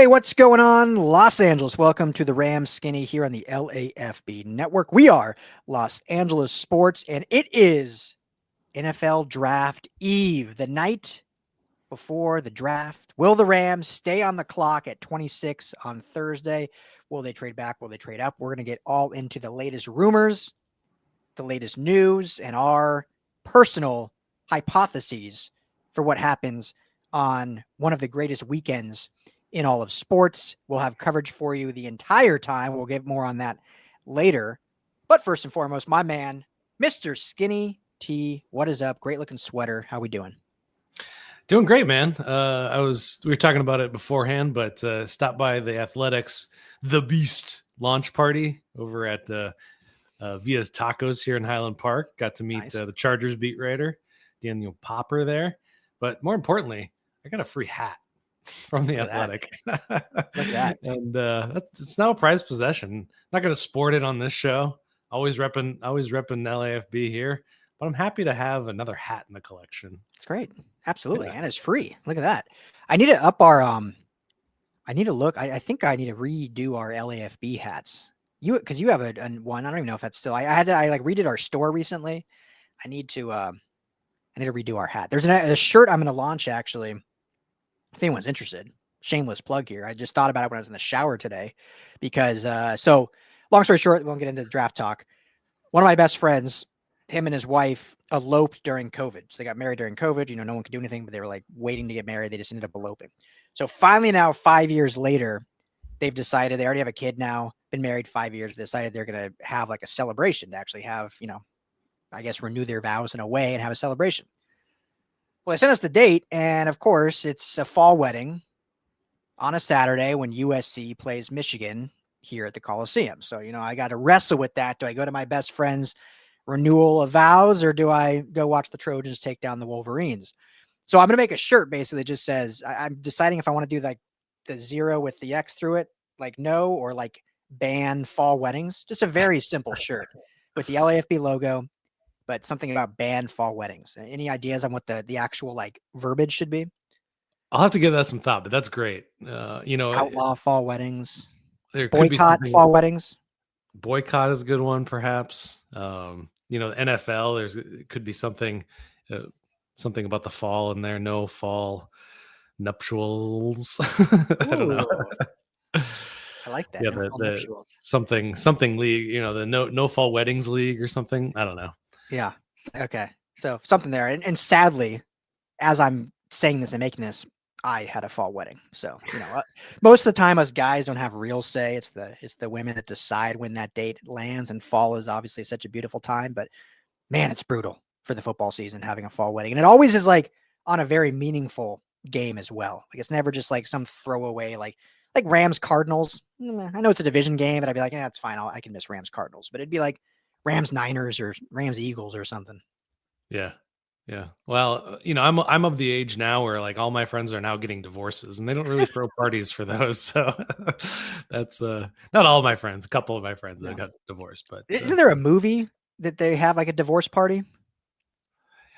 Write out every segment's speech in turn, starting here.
Hey, what's going on, Los Angeles? Welcome to the Rams Skinny here on the LAFB network. We are Los Angeles Sports, and it is NFL Draft Eve, the night before the draft. Will the Rams stay on the clock at 26 on Thursday? Will they trade back? Will they trade up? We're going to get all into the latest rumors, the latest news, and our personal hypotheses for what happens on one of the greatest weekends in all of sports. We'll have coverage for you the entire time. We'll get more on that later. But first and foremost, my man, Mr. Skinny T, what is up? Great looking sweater. How we doing? Doing great, man. We were talking about it beforehand, but stopped by the Athletics The Beast launch party over at Via's Tacos here in Highland Park. Got to meet the Chargers beat writer, Daniel Popper there. But more importantly, I got a free hat from the Athletic. Look at that. And it's now a prized possession. Not going to sport it on this show. Always repping LAFB here. But I'm happy to have another hat in the collection. It's great. Absolutely. Yeah. And it's free. Look at that. I need to up our I need to look. I think I need to redo our LAFB hats. Because you have a one. I don't even know if that's still. I redid our store recently. I need to redo our hat. There's a shirt I'm going to launch actually. If anyone's interested, shameless plug here. I just thought about it when I was in the shower today, because so long story short, we won't get into the draft talk. One of my best friends, him and his wife eloped during COVID. So they got married during COVID. No one could do anything, but they were like waiting to get married. They just ended up eloping. So finally now, 5 years later, they've decided, they already have a kid now, been married 5 years, decided they're going to have like a celebration to actually have, I guess, renew their vows in a way and have a celebration. Well, they sent us the date, and of course, it's a fall wedding on a Saturday when USC plays Michigan here at the Coliseum. So, I got to wrestle with that. Do I go to my best friend's renewal of vows, or do I go watch the Trojans take down the Wolverines? So I'm going to make a shirt basically that just says, I'm deciding if I want to do like the 0 with the X through it, like no, or like ban fall weddings. Just a very simple shirt with the LAFB logo, but something about ban fall weddings. Any ideas on what the actual like verbiage should be? I'll have to give that some thought, but that's great. Outlaw fall weddings. Boycott fall weddings. Boycott is a good one, perhaps. The NFL, it could be something about the fall in there. No fall nuptials. I don't know. I like that. Yeah, something league. The no fall weddings league or something. I don't know. Yeah. Okay. So something there. And sadly, as I'm saying this and making this, I had a fall wedding. So, most of the time us guys don't have real say. It's the women that decide when that date lands, and fall is obviously such a beautiful time, but man, it's brutal for the football season having a fall wedding. And it always is like on a very meaningful game as well. Like it's never just like some throwaway, like Rams Cardinals. I know it's a division game, but I'd be like, it's fine. I can miss Rams Cardinals, but it'd be like Rams Niners or Rams Eagles or something. Yeah. Yeah. Well, I'm of the age now where like all my friends are now getting divorces, and they don't really throw parties for those. So that's not all my friends, a couple of my friends that got divorced, but isn't there a movie that they have like a divorce party?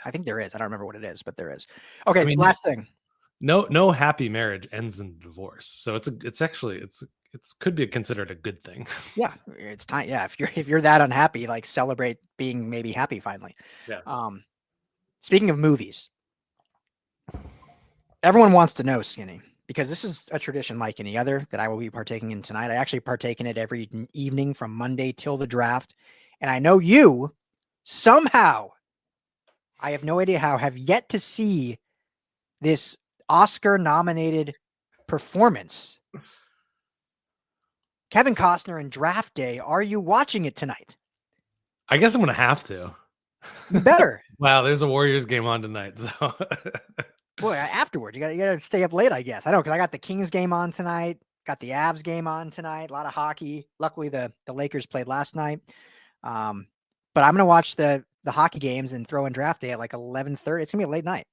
I think there is. I don't remember what it is, but there is. Okay. Last thing. No happy marriage ends in divorce. So it could be considered a good thing. Yeah, it's time. Yeah, if you're that unhappy, like celebrate being maybe happy finally. Yeah. Speaking of movies, everyone wants to know, Skinny, because this is a tradition like any other that I will be partaking in tonight. I actually partake in it every evening from Monday till the draft, and I know you somehow, I have no idea how, have yet to see this Oscar-nominated performance. Kevin Costner in Draft Day. Are you watching it tonight? I guess I'm going to have to. You better. Wow, there's a Warriors game on tonight. So, boy, afterward, you gotta stay up late, I guess. I know, because I got the Kings game on tonight, got the Avs game on tonight, a lot of hockey. Luckily, the Lakers played last night. But I'm gonna watch the hockey games and throw in Draft Day at like 11:30. It's gonna be a late night.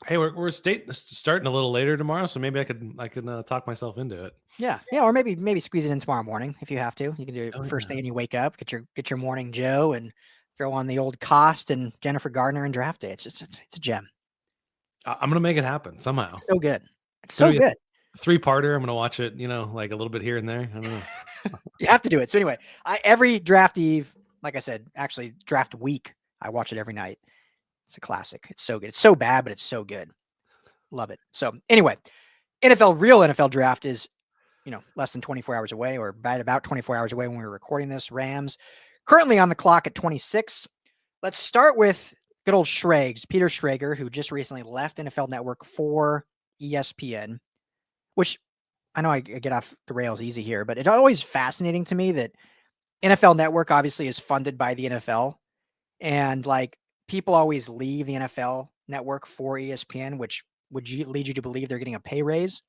Hey, we're starting a little later tomorrow, so maybe I can talk myself into it. Yeah, or maybe squeeze it in tomorrow morning if you have to. You can do it first thing when you wake up, get your morning Joe, and throw on the old Cost and Jennifer Gardner and Draft Day. It's a gem. I'm gonna make it happen somehow. It's so good. It's so good. 3-parter. I'm gonna watch it, like a little bit here and there. I don't know. You have to do it. So anyway, every draft eve, like I said, actually draft week, I watch it every night. It's a classic. It's so good. It's so bad, but it's so good. Love it. So anyway, real NFL draft is, less than 24 hours away, or about 24 hours away when we were recording this. Rams currently on the clock at 26. Let's start with good old Schrags, Peter Schrager, who just recently left NFL Network for ESPN, which I know I get off the rails easy here, but it's always fascinating to me that NFL Network obviously is funded by the NFL, and like people always leave the NFL Network for ESPN, which would lead you to believe they're getting a pay raise.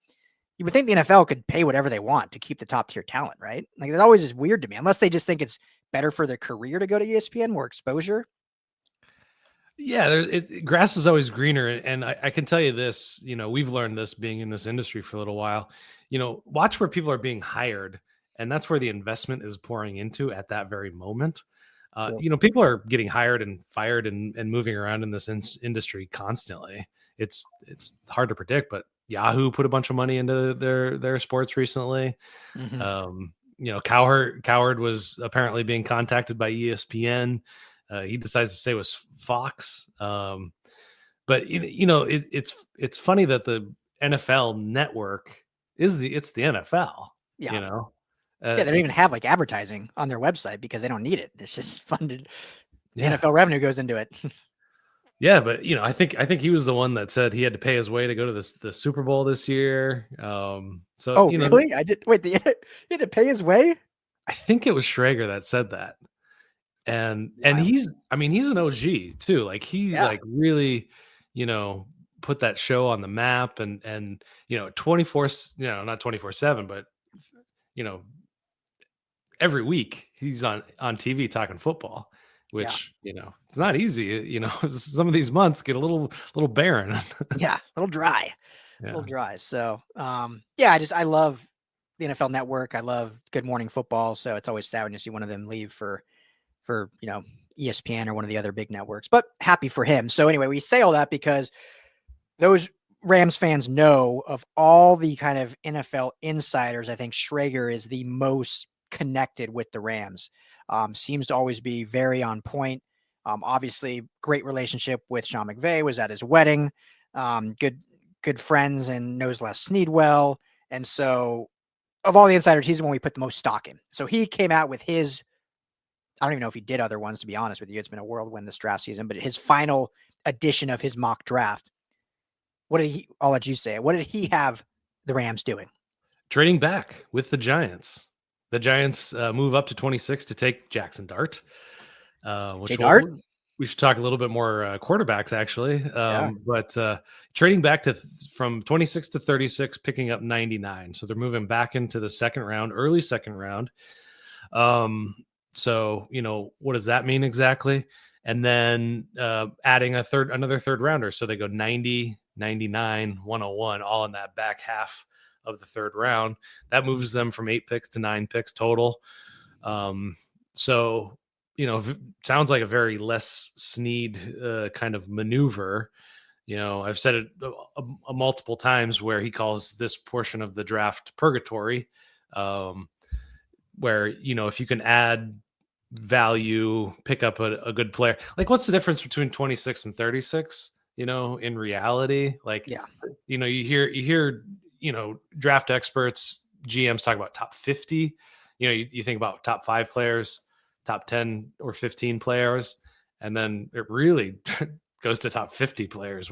You would think the NFL could pay whatever they want to keep the top tier talent, right? Like that always is weird to me, unless they just think it's better for their career to go to ESPN, more exposure. Yeah, grass is always greener, and I can tell you this. We've learned this being in this industry for a little while. Watch where people are being hired, and that's where the investment is pouring into at that very moment. People are getting hired and fired and moving around in this industry constantly. It's hard to predict, but Yahoo put a bunch of money into their sports recently. Mm-hmm. Cowherd was apparently being contacted by ESPN. He decides to stay with Fox. But it's funny that the NFL Network it's the NFL. Yeah. They don't even have like advertising on their website because they don't need it. It's just funded. NFL revenue goes into it. Yeah, but I think he was the one that said he had to pay his way to go to the Super Bowl this year. Really? I did. Wait, he had to pay his way? I think it was Schrager that said that. And he's an OG too. Like he like really, put that show on the map and 24, not 24/7, but every week he's on TV talking football, which it's not easy. Some of these months get a little barren. Yeah, a little dry. A little dry. So I love the NFL Network. I love Good Morning Football. So it's always sad when you see one of them leave for ESPN or one of the other big networks, but happy for him. So anyway, we say all that because those Rams fans know of all the kind of NFL insiders. I think Schrager is the most connected with the Rams. Seems to always be very on point. Obviously great relationship with Sean McVay, was at his wedding. Good friends, and knows Les Snead well. And so of all the insiders, he's the one we put the most stock in. So he came out with his, I don't even know if he did other ones, to be honest with you. It's been a whirlwind this draft season, but his final edition of his mock draft, I'll let you say it. What did he have the Rams doing? Trading back with the Giants. The Giants move up to 26 to take Jackson Dart. We should talk a little bit more quarterbacks, actually. But trading back from 26 to 36, picking up 99. So they're moving back into the second round, early second round. So, what does that mean exactly? And then adding another third rounder. So they go 90, 99, 101, all in that back half of the third round. That moves them from 8 picks to 9 picks total. So, sounds like a very Les Snead kind of maneuver. I've said it multiple times where he calls this portion of the draft purgatory, where, if you can add value, pick up a good player. Like, what's the difference between 26 and 36, in reality? Like, you hear, draft experts, GMs talk about top 50, you think about top 5 players, top 10 or 15 players, and then it really goes to top 50 players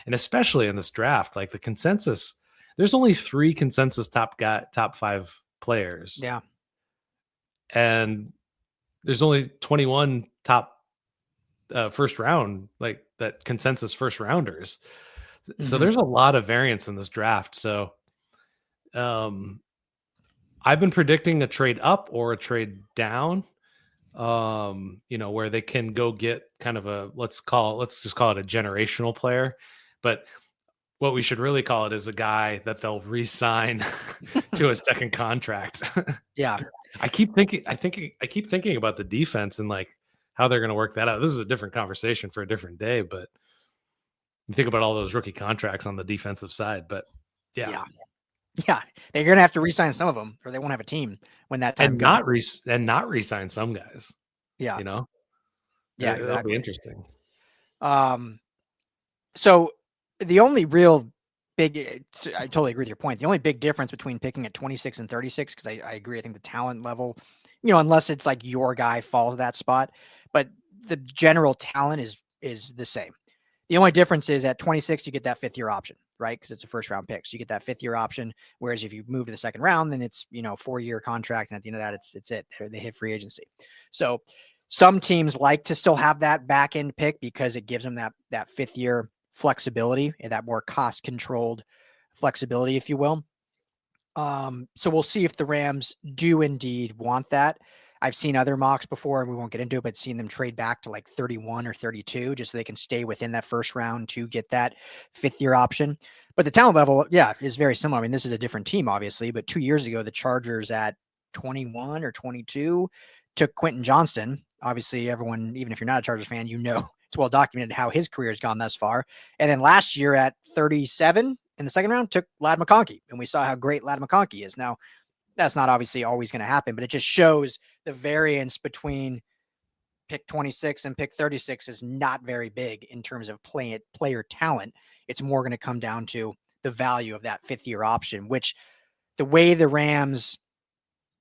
and especially in this draft, like the consensus, there's only 3 consensus top 5 players. Yeah. And there's only 21 top first round, like that consensus first rounders. Mm-hmm. So there's a lot of variance in this draft. So I've been predicting a trade up or a trade down, where they can go get kind of let's just call it a generational player. But what we should really call it is a guy that they'll re-sign to a second contract. Yeah. I keep thinking about the defense and like how they're going to work that out. This is a different conversation for a different day, but you think about all those rookie contracts on the defensive side, but yeah. Yeah, they're going to have to re-sign some of them, or they won't have a team when that time and comes. not resign some guys. Yeah, You know, yeah, it'll be exactly. interesting. So the only real big, I totally agree with your point. The only big difference between picking at 26 and 36, because I agree, I think the talent level, unless it's like your guy falls that spot, but the general talent is the same. The only difference is at 26, you get that 5th-year option, right? Because it's a first-round pick. So you get that 5th-year option. Whereas if you move to the second round, then it's 4-year contract, and at the end of that, it's it. They hit free agency. So some teams like to still have that back end pick because it gives them that 5th-year flexibility and that more cost-controlled flexibility, if you will. So we'll see if the Rams do indeed want that. I've seen other mocks before, and we won't get into it, but seen them trade back to like 31 or 32 just so they can stay within that first round to get that 5th-year option. But the talent level, yeah, is very similar. I mean, this is a different team, obviously, but 2 years ago, the Chargers at 21 or 22 took Quentin Johnston. Obviously, everyone, even if you're not a Chargers fan, it's well documented how his career has gone thus far. And then last year at 37 in the second round, took Ladd McConkey, and we saw how great Ladd McConkey is. Now, that's not obviously always going to happen, but it just shows the variance between pick 26 and pick 36 is not very big in terms of player talent. It's more going to come down to the value of that 5th-year option, which the way the Rams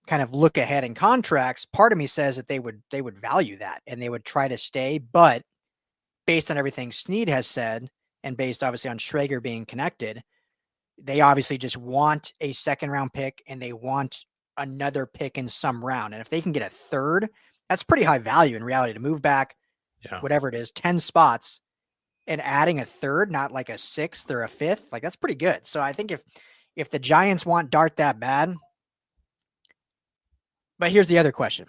kind of look ahead in contracts, part of me says that they would value that and they would try to stay. But based on everything Snead has said, and based obviously on Schrager being connected, they obviously just want a second-round pick and they want another pick in some round. And if they can get a third, that's pretty high value in reality to move back, whatever it is, 10 spots and adding a third, not like a 6th or a 5th, like that's pretty good. So I think if the Giants want Dart that bad, but here's the other question.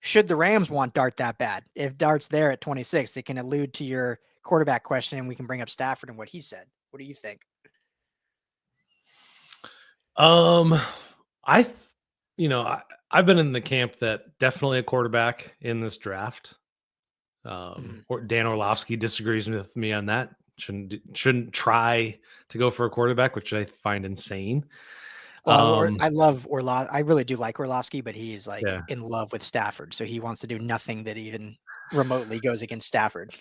Should the Rams want Dart that bad? If Dart's there at 26, it can allude to your quarterback question and we can bring up Stafford and what he said. What do you think? I've been in the camp that definitely a quarterback in this draft. Or Dan Orlovsky disagrees with me on that. Shouldn't try to go for a quarterback, which I find insane. Well, I love Orlovsky. I really do like Orlovsky, but he's like in love with Stafford, so he wants to do nothing that even remotely goes against Stafford.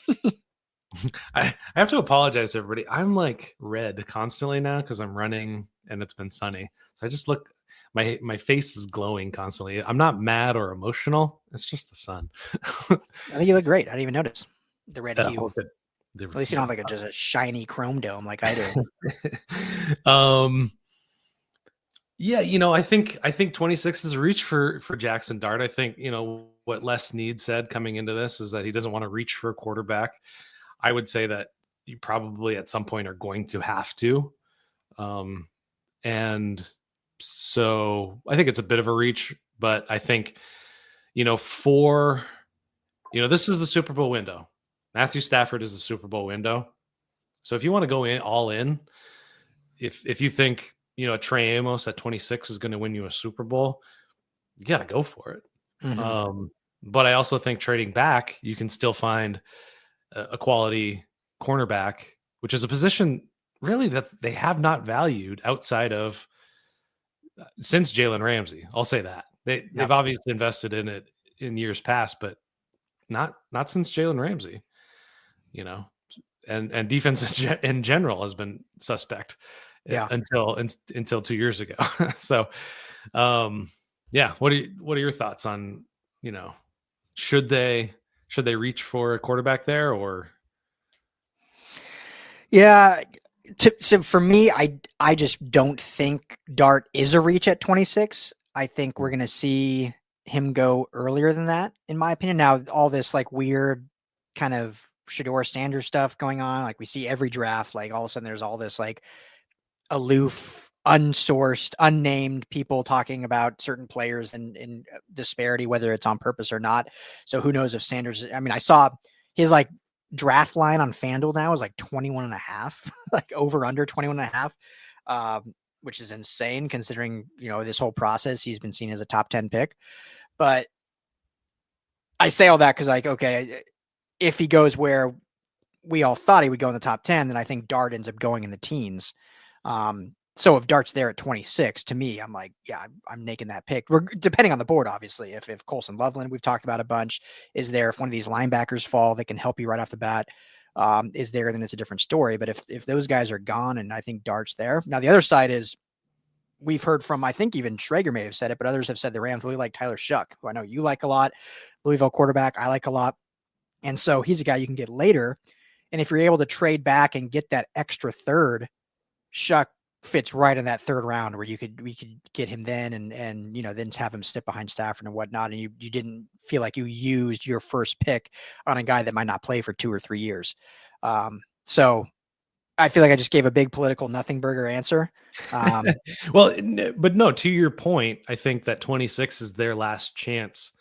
I have to apologize to everybody. I'm like red constantly now because I'm running and it's been sunny. So I just look, my face is glowing constantly. I'm not mad or emotional. It's just the sun. I think you look great. I didn't even notice the red hue. Okay. At least you don't have like just a shiny chrome dome like I do. Yeah, I think 26 is a reach for Jackson Dart. I think, what Les Snead said coming into this is that he doesn't want to reach for a quarterback. I would say that you probably at some point are going to have to. And so I think it's a bit of a reach, but I think, this is the Super Bowl window. Matthew Stafford is the Super Bowl window. So if you want to go in all in, if you think, Trey Amos at 26 is going to win you a Super Bowl, you got to go for it. Mm-hmm. But I also think trading back, you can still find a quality cornerback, which is a position really that they have not valued outside of since Jalen Ramsey. I'll say that they've obviously invested in it in years past, but not since Jalen Ramsey, and defense in general has been suspect until 2 years ago. So, what are your thoughts on, should they reach for a quarterback there or? Yeah. So for me, I just don't think Dart is a reach at 26. I think we're going to see him go earlier than that, in my opinion. Now, all this like weird kind of Shedeur Sanders stuff going on, like we see every draft, like all of a sudden there's all this like aloof, unsourced, unnamed people talking about certain players in disparity, whether it's on purpose or not. So who knows if Sanders, I mean, I saw his like draft line on FanDuel now is like 21.5, like over under 21.5, which is insane considering, this whole process, he's been seen as a top 10 pick. But I say all that because like, okay, if he goes where we all thought he would go in the top 10, then I think Dart ends up going in the teens. So if Dart's there at 26, to me, I'm like, yeah, I'm making that pick. Depending on the board, obviously. If Colson Loveland, we've talked about a bunch, is there. If one of these linebackers fall that can help you right off the bat, is there, then it's a different story. But if those guys are gone, and I think Dart's there. Now the other side is, we've heard from, I think even Schrager may have said it, but others have said the Rams really like Tyler Shuck, who I know you like a lot, Louisville quarterback, I like a lot. And so he's a guy you can get later. And if you're able to trade back and get that extra third, Shuck fits right in that third round where we could get him then and then have him sit behind Stafford and whatnot. And you didn't feel like you used your first pick on a guy that might not play for 2 or 3 years. So I feel like I just gave a big political nothing burger answer. Well, but no, to your point, I think that 26 is their last chance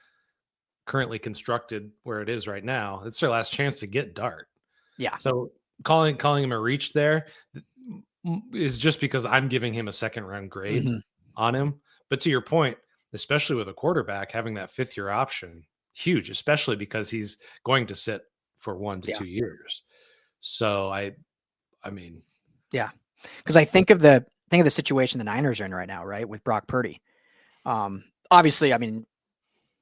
currently constructed where it is right now. It's their last chance to get Dart. Yeah. So calling him a reach there is just because I'm giving him a second round grade on him. But to your point, especially with a quarterback, having that 5th-year option, huge, especially because he's going to sit for 1 to 2 years. So I mean, yeah, because I think of the situation the Niners are in right now, right, with Brock Purdy. Obviously, I mean,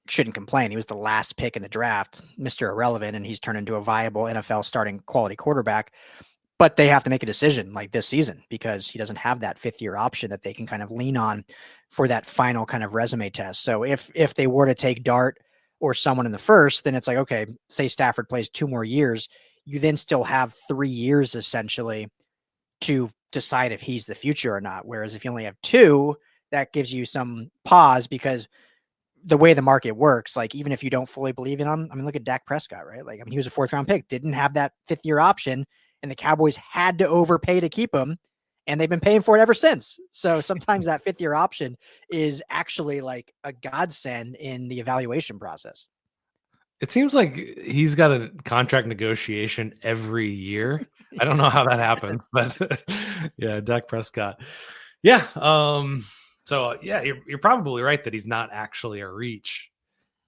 shouldn't complain. He was the last pick in the draft, Mr. Irrelevant, and he's turned into a viable NFL starting quality quarterback. But they have to make a decision like this season because he doesn't have that 5th-year option that they can kind of lean on for that final kind of resume test. So if they were to take Dart or someone in the first, then it's like, okay, say Stafford plays 2 more years, you then still have 3 years essentially to decide if he's the future or not. Whereas if you only have 2, that gives you some pause because the way the market works, like even if you don't fully believe in him, I mean, look at Dak Prescott, right? Like, I mean, he was a 4th-round pick, didn't have that 5th-year option, and the Cowboys had to overpay to keep him, and they've been paying for it ever since. So sometimes that 5th-year option is actually like a godsend in the evaluation process. It seems like he's got a contract negotiation every year. I don't know how that happens, but yeah, Dak Prescott. Yeah. So yeah, you're probably right that he's not actually a reach.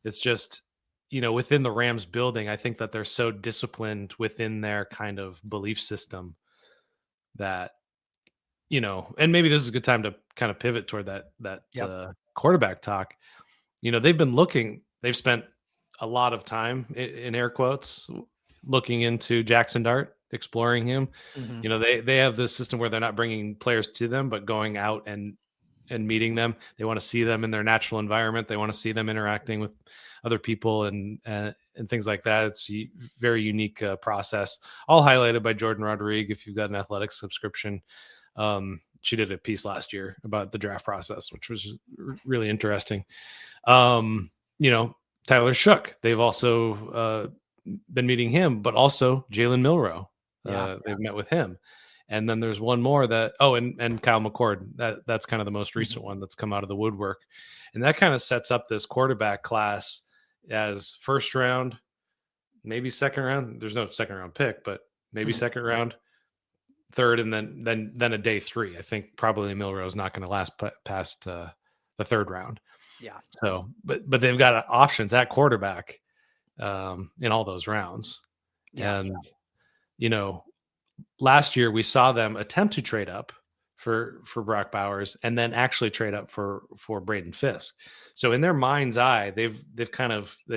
It's just, within the Rams building, I think that they're so disciplined within their kind of belief system that, and maybe this is a good time to kind of pivot toward that quarterback talk. They've spent a lot of time in air quotes looking into Jackson Dart, exploring him. They have this system where they're not bringing players to them, but going out and meeting them. They want to see them in their natural environment. They want to see them interacting with other people and things like that. It's a very unique process, all highlighted by Jordan Rodriguez. If you've got an athletics subscription, she did a piece last year about the draft process, which was really interesting. Tyler Shuck, they've also been meeting him, but also Jalen Milroe. They've met with him. And then there's one more and Kyle McCord. That's kind of the most recent one that's come out of the woodwork. And that kind of sets up this quarterback class as 1st round, maybe 2nd round. There's no 2nd round pick, but maybe 2nd round, 3rd, and then a day 3. I think probably Milroe is not going to last past the 3rd round. Yeah. So, but they've got options at quarterback in all those rounds. Yeah. And, last year we saw them attempt to trade up for Brock Bowers and then actually trade up for Braden Fisk. So in their mind's eye, they've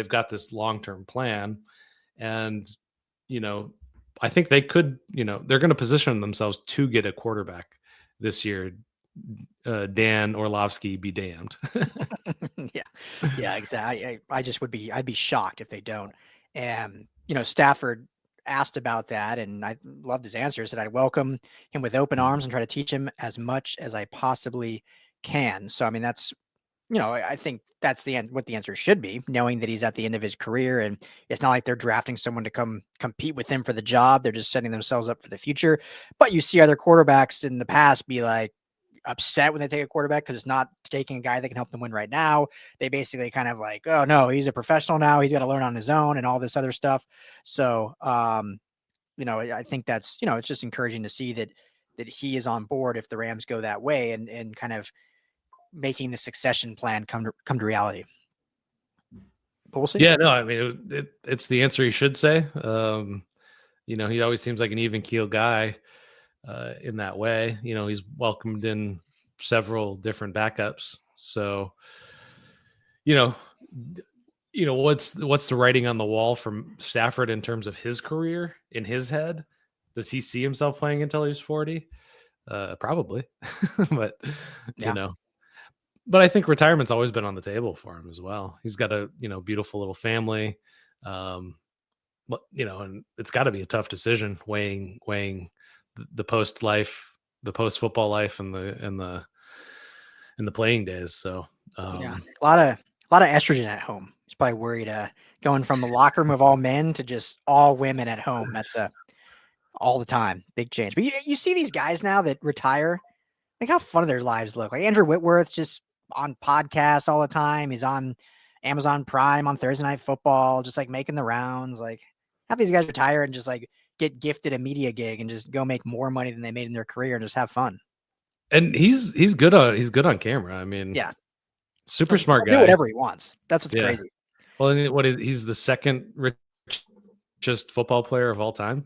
got this long-term plan. And, I think they could, they're going to position themselves to get a quarterback this year. Dan Orlovsky be damned. Yeah, exactly. I'd be shocked if they don't. And, Stafford asked about that, and I loved his answer. He said, I'd welcome him with open arms and try to teach him as much as I possibly can. So, I mean, that's, I think that's what the answer should be, knowing that he's at the end of his career. And it's not like they're drafting someone to come compete with him for the job. They're just setting themselves up for the future. But you see other quarterbacks in the past be like, upset when they take a quarterback because it's not taking a guy that can help them win right now. They basically kind of like, oh no, he's a professional now. He's got to learn on his own and all this other stuff. So, I think that's, it's just encouraging to see that he is on board if the Rams go that way and kind of making the succession plan come to reality. But we'll see. Yeah, no, I mean, it's the answer he should say. He always seems like an even keel guy. in that way. He's welcomed in several different backups. So, you know, what's the writing on the wall from Stafford in terms of his career in his head? Does he see himself playing until he's 40? Probably, but Yeah. but I think retirement's always been on the table for him as well. He's got a beautiful little family, and it's got to be a tough decision weighing the post life, the post football life, and the playing days. So Yeah, a lot of estrogen at home. He's probably worried going from the locker room of all men to just all women at home. That's all the time. Big change. But you see these guys now that retire, like how fun their lives look. Like Andrew Whitworth just on podcasts all the time. He's on Amazon Prime on Thursday Night Football, just like making the rounds. Like have these guys retire and just like get gifted a media gig and just go make more money than they made in their career and just have fun. And he's good on camera. I mean, yeah, super smart guy. Do whatever he wants. That's what's crazy. Well, he's the second richest football player of all time.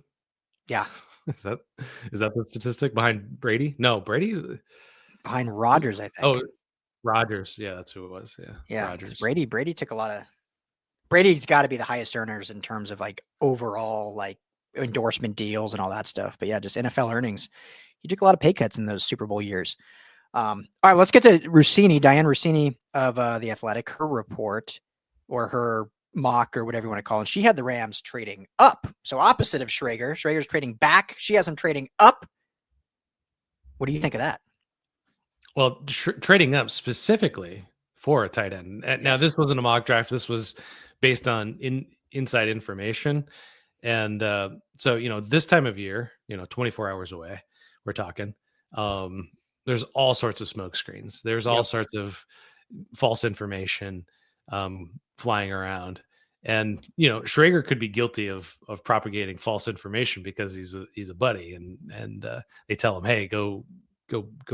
Yeah. Is that the statistic behind Brady? No, Brady behind Rodgers, I think. Oh, Rodgers. Yeah, that's who it was. Yeah. Rodgers. Brady took a lot of. Brady's got to be the highest earners in terms of like overall like endorsement deals and all that stuff. But yeah, just NFL earnings. He took a lot of pay cuts in those Super Bowl years. All right, let's get to Rossini, Diane Rossini of The Athletic, her report or her mock or whatever you want to call it. She had the Rams trading up. So opposite of Schrager. Schrager's trading back. She has them trading up. What do you think of that? Well, trading up specifically for a tight end. Now, this wasn't a mock draft. This was based on inside information. And so, this time of year, 24 hours away, we're talking, there's all sorts of smoke screens. There's all sorts of false information flying around. And, Schrager could be guilty of propagating false information because he's a buddy and they tell him, hey, go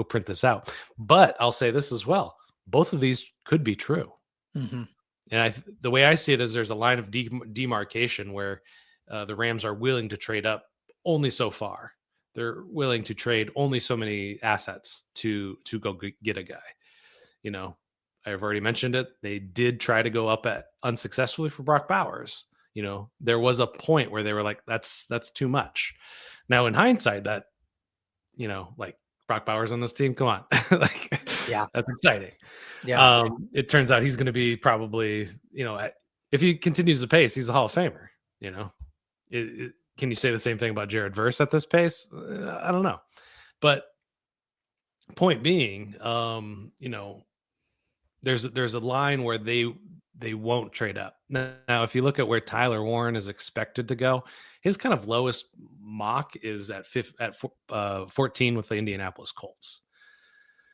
print this out. But I'll say this as well. Both of these could be true. Mm-hmm. And the way I see it is there's a line of demarcation where the Rams are willing to trade up only so far. They're willing to trade only so many assets to go get a guy. I've already mentioned it. They did try to go up unsuccessfully for Brock Bowers. There was a point where they were like, that's too much. Now in hindsight, that, like Brock Bowers on this team, come on. That's exciting. Yeah. It turns out he's going to be probably, if he continues the pace, he's a Hall of Famer. Can you say the same thing about Jared Verse at this pace? I don't know. But point being, there's a line where they won't trade up. Now, if you look at where Tyler Warren is expected to go, his kind of lowest mock is at 14 with the Indianapolis Colts.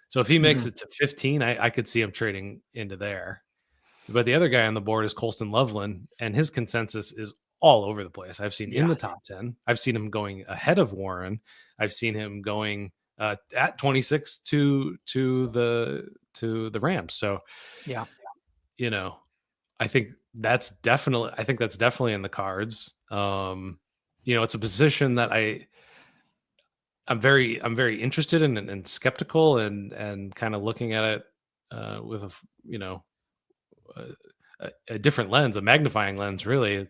So if he makes it to 15, I could see him trading into there. But the other guy on the board is Colston Loveland, and his consensus is all over the place. I've seen in the top 10. I've seen him going ahead of Warren. I've seen him going at 26 to the Rams. So, I think that's definitely in the cards. It's a position that I'm very interested in and skeptical and kind of looking at it with a different lens, a magnifying lens, really.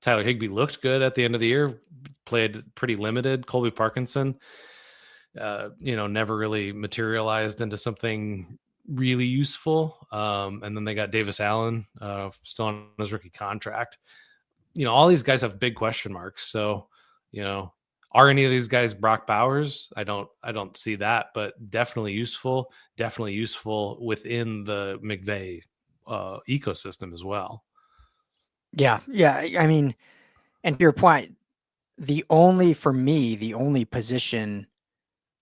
Tyler Higbee looked good at the end of the year, played pretty limited. Colby Parkinson, never really materialized into something really useful. And then they got Davis Allen, still on his rookie contract. All these guys have big question marks. So, are any of these guys Brock Bowers? I don't see that, but definitely useful within the McVay ecosystem as well. Yeah. I mean, and to your point, the only position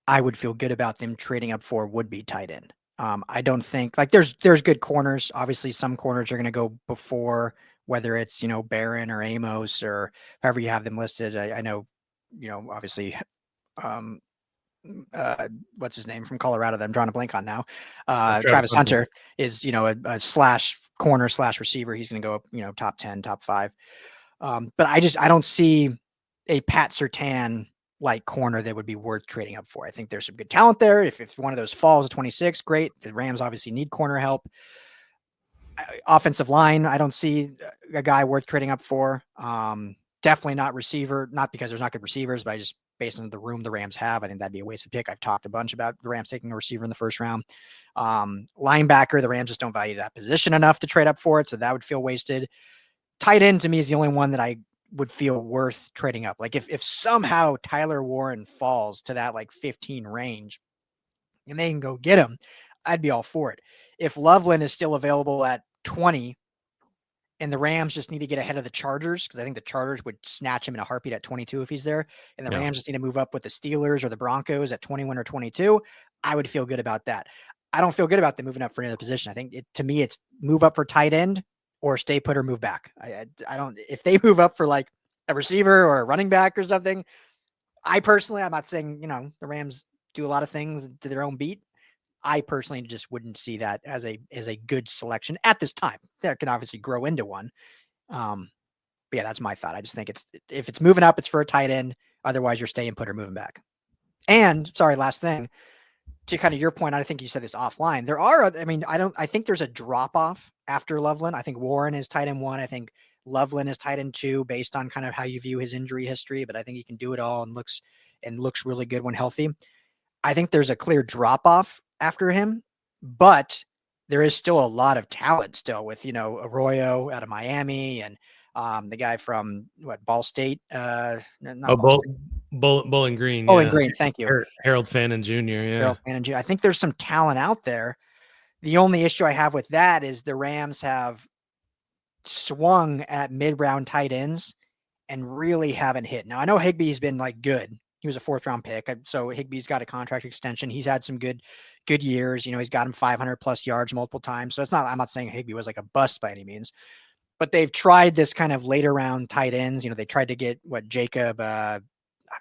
I would feel good about them trading up for would be tight end. I don't think like there's good corners. Obviously, some corners are going to go before, whether it's Barron or Amos or however you have them listed. I know, obviously, what's his name from Colorado that I'm drawing a blank on now. Travis Hunter is a slash corner / receiver. He's going to go up top 10, top 5. But I don't see a Pat Surtain like corner that would be worth trading up for. I think there's some good talent there. If one of those falls at 26, great. The Rams obviously need corner help. Offensive line, I don't see a guy worth trading up for. Definitely not receiver, not because there's not good receivers, but I just based on the room the Rams have, I think that'd be a wasted pick. I've talked a bunch about the Rams taking a receiver in the first round. Linebacker, the Rams just don't value that position enough to trade up for it, so that would feel wasted. Tight end to me is the only one that I would feel worth trading up. Like if somehow Tyler Warren falls to that like 15 range and they can go get him, I'd be all for it. If Loveland is still available at 20 and the Rams just need to get ahead of the Chargers, because I think the Chargers would snatch him in a heartbeat at 22 if he's there, and the Rams just need to move up with the Steelers or the Broncos at 21 or 22, I would feel good about that. I don't feel good about them moving up for another position. I think to me, it's move up for tight end or stay put or move back. I don't, if they move up for like a receiver or a running back or something, I personally, I'm not saying, the Rams do a lot of things to their own beat. I personally just wouldn't see that as a good selection at this time. That can obviously grow into one. But yeah, that's my thought. I just think if it's moving up, it's for a tight end. Otherwise, you're staying put or moving back. And sorry, last thing to kind of your point. I think you said this offline. There are, I think there's a drop off after Loveland. I think Warren is tight end 1. I think Loveland is tight end 2 based on kind of how you view his injury history, but I think he can do it all and looks really good when healthy. I think there's a clear drop off after him, but there is still a lot of talent still with, Arroyo out of Miami and the guy from Ball State. Bowling Green. Bowling Green. Thank you. Harold Fannin Jr. Yeah. Harold Fannin Jr. I think there's some talent out there. The only issue I have with that is the Rams have swung at mid-round tight ends and really haven't hit. Now I know Higbee's been like good. He was a 4th round pick. So Higbee's got a contract extension. He's had some good years. He's got him 500 plus yards multiple times. So I'm not saying Higbee was like a bust by any means, but they've tried this kind of later round tight ends. They tried to get Jacob, I'm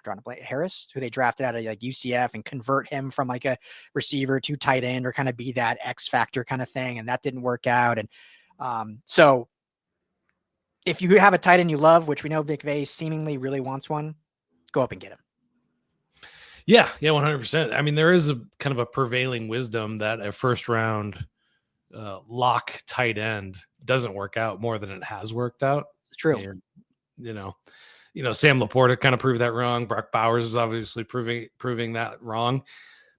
trying to play Harris, who they drafted out of like UCF and convert him from like a receiver to tight end or kind of be that X factor kind of thing. And that didn't work out. And so if you have a tight end you love, which we know McVay seemingly really wants one, go up and get him. Yeah, 100%. I mean, there is a kind of a prevailing wisdom that a first round lock tight end doesn't work out more than it has worked out. It's true. And, Sam Laporta kind of proved that wrong. Brock Bowers is obviously proving that wrong.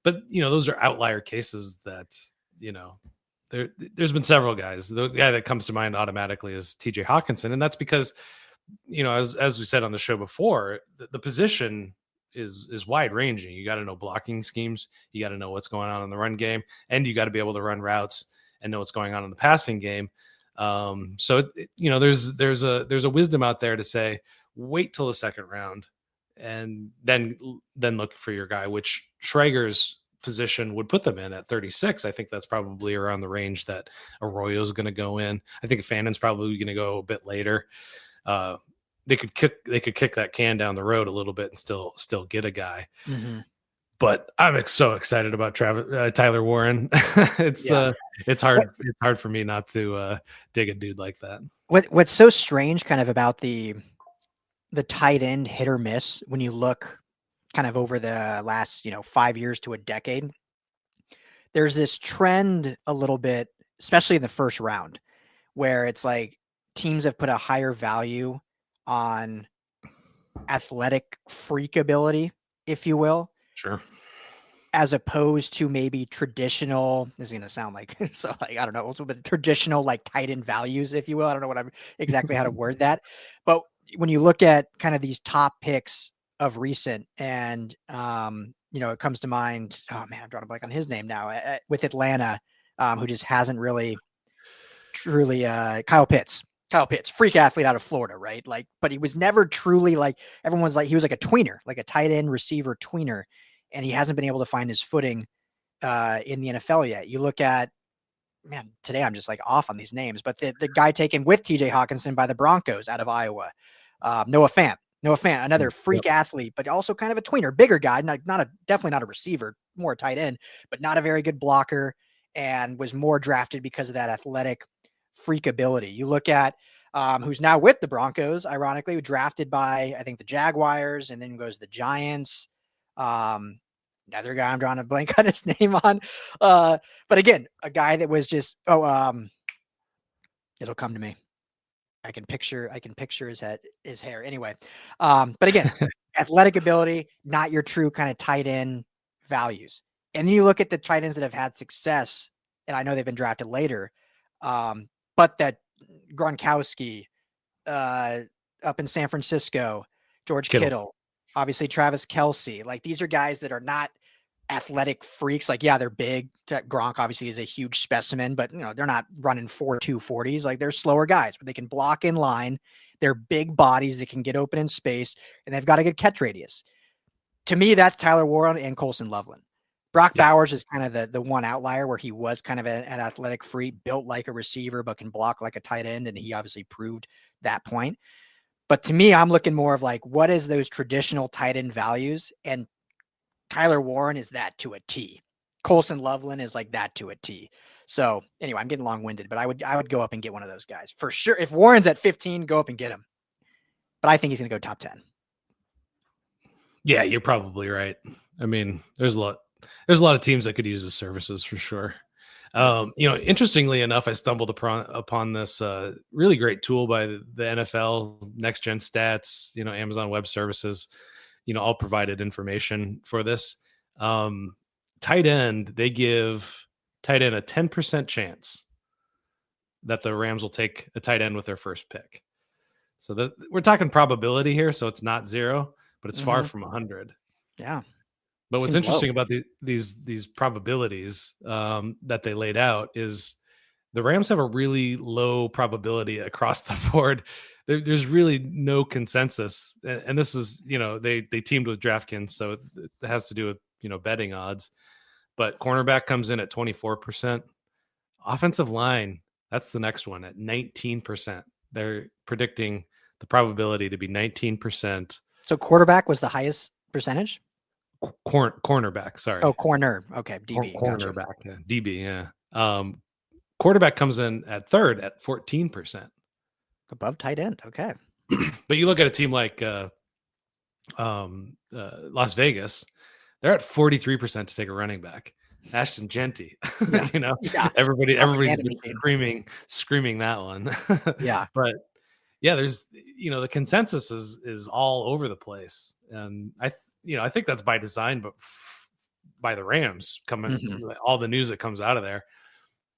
But, those are outlier cases that, there's been several guys. The guy that comes to mind automatically is TJ Hawkinson. And that's because, as we said on the show before, the position is wide ranging. You got to know blocking schemes. You got to know what's going on in the run game, and you got to be able to run routes and know what's going on in the passing game. So there's a wisdom out there to say, wait till the second round and then look for your guy, which Schrager's position would put them in at 36. I think that's probably around the range that Arroyo is going to go in. I think Fannon's probably going to go a bit later. They could kick that can down the road a little bit and still get a guy. Mm-hmm. But I'm so excited about Tyler Warren. It's hard for me not to dig a dude like that. What's so strange kind of about the tight end hit or miss when you look kind of over the last 5 years to a decade, there's this trend a little bit, especially in the first round, where it's like teams have put a higher value on athletic freak ability, if you will. Sure. As opposed to maybe traditional, this is going to sound like, so like, I don't know, also the traditional like tight end values, if you will. I don't know exactly how to word that. But when you look at kind of these top picks of recent and, it comes to mind, oh man, I'm drawing a blank on his name now with Atlanta, who just hasn't really truly, Kyle Pitts, freak athlete out of Florida, right? Like, but he was never truly like, everyone's like, he was like a tweener, like a tight end receiver tweener. And he hasn't been able to find his footing in the NFL yet. You look at, man, today I'm just like off on these names, but the guy taken with TJ Hawkinson by the Broncos out of Iowa, Noah Fant, another freak athlete, but also kind of a tweener, bigger guy, definitely not a receiver, more tight end, but not a very good blocker and was more drafted because of that athletic freak ability. You look at who's now with the Broncos, ironically, drafted by, I think, the Jaguars, and then goes to the Giants. Another guy I'm drawing a blank on his name on. But again, a guy that was just, it'll come to me. I can picture his hair. Anyway, but again, athletic ability, not your true kind of tight end values. And then you look at the tight ends that have had success, and I know they've been drafted later, but that Gronkowski up in San Francisco, George Kittle, obviously Travis Kelce, like these are guys that are not athletic freaks. Like, yeah, they're big. Gronk obviously is a huge specimen, but they're not running 4.2 40s. Like, they're slower guys, but they can block in line. They're big bodies that can get open in space, and they've got a good catch radius. To me, that's Tyler Warren and Colson Loveland. Brock Bowers is kind of the one outlier where he was kind of an athletic freak, built like a receiver, but can block like a tight end. And he obviously proved that point. But to me, I'm looking more of like, what is those traditional tight end values? And Tyler Warren is that to a T. Colson Loveland is like that to a T. So anyway, I'm getting long-winded, but I would go up and get one of those guys for sure. If Warren's at 15, go up and get him. But I think he's going to go top 10. Yeah, you're probably right. I mean, there's a lot of teams that could use his services for sure. Interestingly enough, I stumbled upon this really great tool by the NFL, Next Gen Stats, Amazon Web Services, all provided information for this. Tight end, they give tight end a 10% chance that the Rams will take a tight end with their first pick. So we're talking probability here, so it's not 0, but it's far from 100. Yeah. But what's interesting about these probabilities that they laid out is the Rams have a really low probability across the board. There's really no consensus, and this is they teamed with DraftKings, so it has to do with betting odds. But cornerback comes in at 24%. Offensive line, that's the next one at 19%. They're predicting the probability to be 19%. So quarterback was the highest percentage? Cornerback, sorry. Oh, corner. Okay, DB. Cornerback, gotcha. yeah. DB, yeah. Quarterback comes in at third at 14%. Above tight end. Okay. But you look at a team like Las Vegas, they're at 43% to take a running back. Ashton Genty, everybody's been screaming that one. Yeah. But yeah, there's the consensus is all over the place, and I think that's by design, but by the Rams coming, all the news that comes out of there.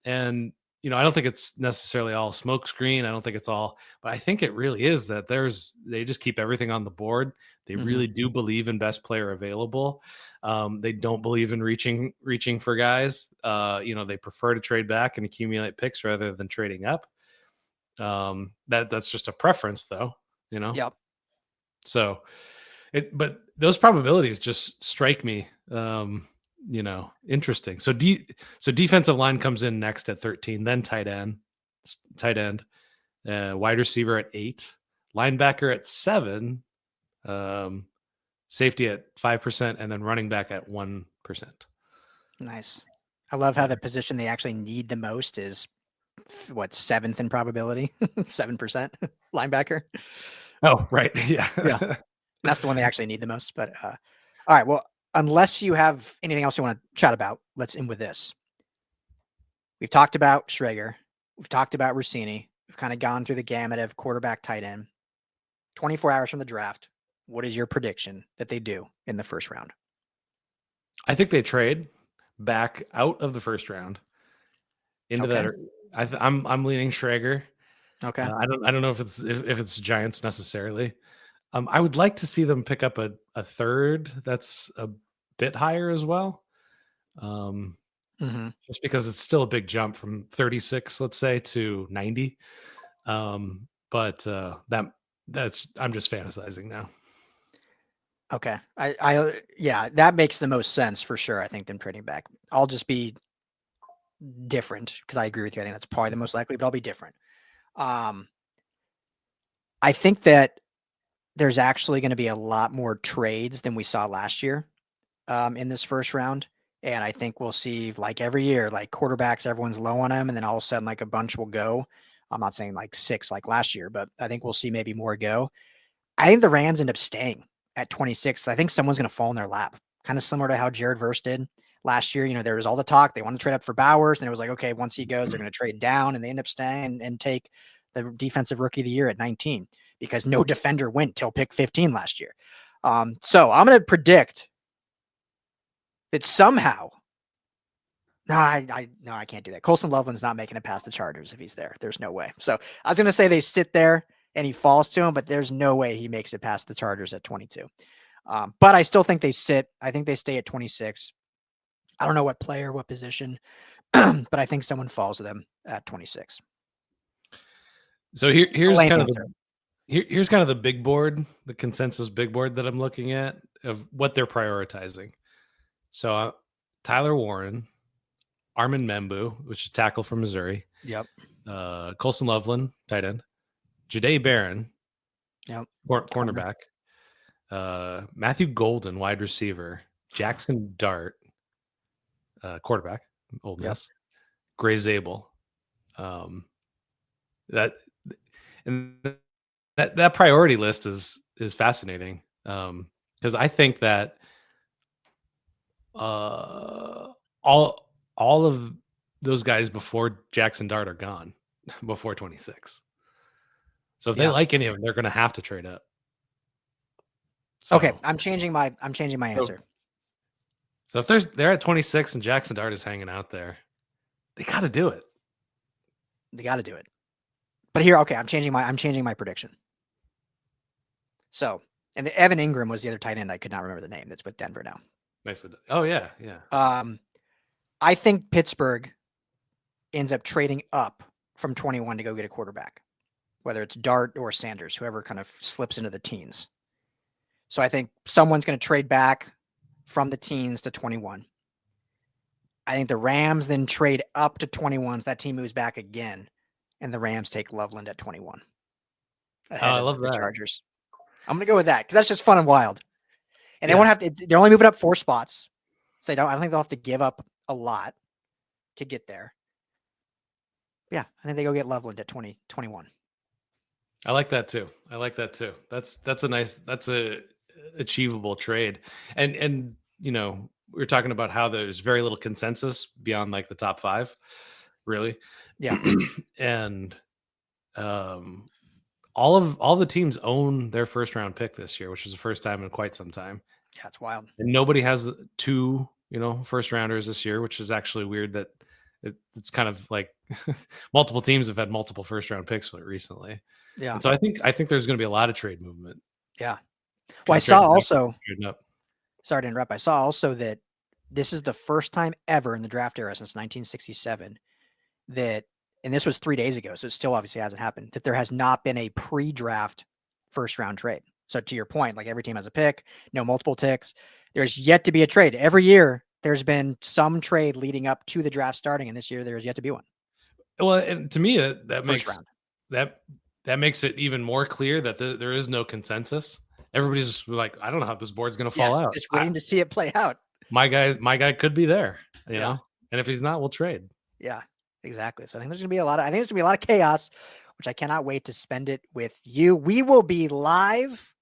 And, I don't think it's necessarily all smoke screen. I don't think it's all, but I think it really is that they just keep everything on the board. They really do believe in best player available. They don't believe in reaching for guys. They prefer to trade back and accumulate picks rather than trading up. That's just a preference though, Yep. So but those probabilities just strike me, interesting. So defensive line comes in next at 13, then tight end, wide receiver at 8, linebacker at 7, safety at 5%, and then running back at 1%. Nice. I love how the position they actually need the most is 7th in probability, 7% linebacker. Oh, right. Yeah. Yeah. That's the one they actually need the most. But all right. Well, unless you have anything else you want to chat about, let's end with this. We've talked about Schrager. We've talked about Rossini. We've kind of gone through the gamut of quarterback, tight end. 24 hours from the draft, what is your prediction that they do in the first round? I think they trade back out of the first round into that. I'm leaning Schrager. Okay. I don't know if it's Giants necessarily. I would like to see them pick up a third that's a bit higher as well. Just because it's still a big jump from 36, let's say, to 90. But I'm just fantasizing now. Okay. Yeah, that makes the most sense for sure. I think them trading back. I'll just be different because I agree with you. I think that's probably the most likely, but I'll be different. I think that there's actually going to be a lot more trades than we saw last year in this first round. And I think we'll see, like every year, like quarterbacks, everyone's low on them. And then all of a sudden, like a bunch will go. I'm not saying like 6 like last year, but I think we'll see maybe more go. I think the Rams end up staying at 26. I think someone's going to fall in their lap, kind of similar to how Jared Verse did last year. There was all the talk. They want to trade up for Bowers, and it was like, okay, once he goes, they're going to trade down, and they end up staying and take the defensive rookie of the year at 19 because no defender went till pick 15 last year. So I'm going to predict that somehow. No, I can't do that. Colson Loveland's not making it past the Chargers if he's there. There's no way. So I was going to say they sit there and he falls to him, but there's no way he makes it past the Chargers at 22. But I still think they sit. I think they stay at 26. I don't know what player, what position, but I think someone falls to them at 26. So here's kind of here's kind of the big board, the consensus big board that I'm looking at of what they're prioritizing. So Tyler Warren, Armin Membu, which is tackle from Missouri. Yep. Colson Loveland, tight end. Jahdae Barron, yep. Cornerback. Matthew Golden, wide receiver. Jackson Dart, quarterback, Ole Miss. Yep. Gray Zabel. That priority list is fascinating because I think that all of those guys before Jackson Dart are gone before 26. So if they like any of them, they're going to have to trade up. So, okay, I'm changing my answer. So if they're at 26 and Jackson Dart is hanging out there, they got to do it. They got to do it. But here, okay, I'm changing my prediction. So, and Evan Ingram was the other tight end. I could not remember the name. That's with Denver now. Nice. Oh yeah. I think Pittsburgh ends up trading up from 21 to go get a quarterback, whether it's Dart or Sanders, whoever kind of slips into the teens. So I think someone's going to trade back from the teens to 21. I think the Rams then trade up to 21. So that team moves back again, and the Rams take Loveland at 21. I love the that. Chargers. I'm going to go with that because that's just fun and wild. And they won't have to. They're only moving up 4 spots, so I don't think they'll have to give up a lot to get there. Yeah, I think they go get Loveland at 21. I like that too. That's a achievable trade. And we were talking about how there's very little consensus beyond like the top 5, really. Yeah. And all the teams own their first round pick this year, which is the first time in quite some time. Yeah, it's wild. And nobody has 2, first rounders this year, which is actually weird that it's kind of like multiple teams have had multiple first round picks recently. Yeah. And so I think there's going to be a lot of trade movement. Yeah. Well, I saw also, sorry to interrupt. I saw also that this is the first time ever in the draft era since 1967 that, and this was 3 days ago, so it still obviously hasn't happened, that there has not been a pre-draft first round trade. So to your point, like every team has a pick, no multiple ticks. There's yet to be a trade. Every year there's been some trade leading up to the draft starting, and this year there's yet to be one. Well, and to me that makes it even more clear that there is no consensus. Everybody's just like, I don't know how this board's going to fall out. Just waiting to see it play out. My guy could be there, you know, and if he's not, we'll trade. Yeah, exactly. So I think there's going to be a lot of chaos, which I cannot wait to spend it with you. We will be live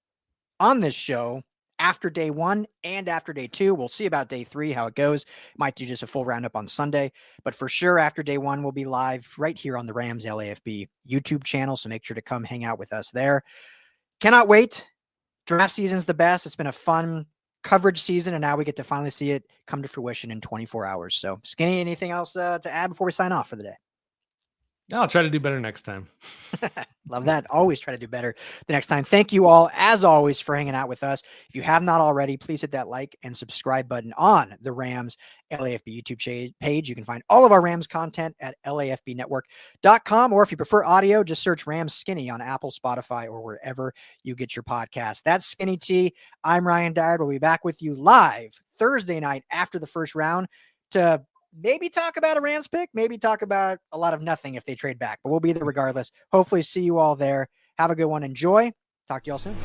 on this show after day 1 and after day 2. We'll see about day 3, how it goes. Might do just a full roundup on Sunday, but for sure after day 1, we'll be live right here on the Rams LAFB YouTube channel. So make sure to come hang out with us there. Cannot wait. Draft season's the best. It's been a fun coverage season, and now we get to finally see it come to fruition in 24 hours. So Skinny, anything else to add before we sign off for the day? I'll try to do better next time. Love that. Always try to do better the next time. Thank you all, as always, for hanging out with us. If you have not already, please hit that like and subscribe button on the Rams LAFB YouTube page. You can find all of our Rams content at LAFBnetwork.com, or if you prefer audio, just search Rams Skinny on Apple, Spotify, or wherever you get your podcast. That's Skinny T. I'm Ryan Dyer. We'll be back with you live Thursday night after the first round to maybe talk about a Rams pick, maybe talk about a lot of nothing if they trade back, but we'll be there regardless. Hopefully see you all there. Have a good one. Enjoy. Talk to you all soon.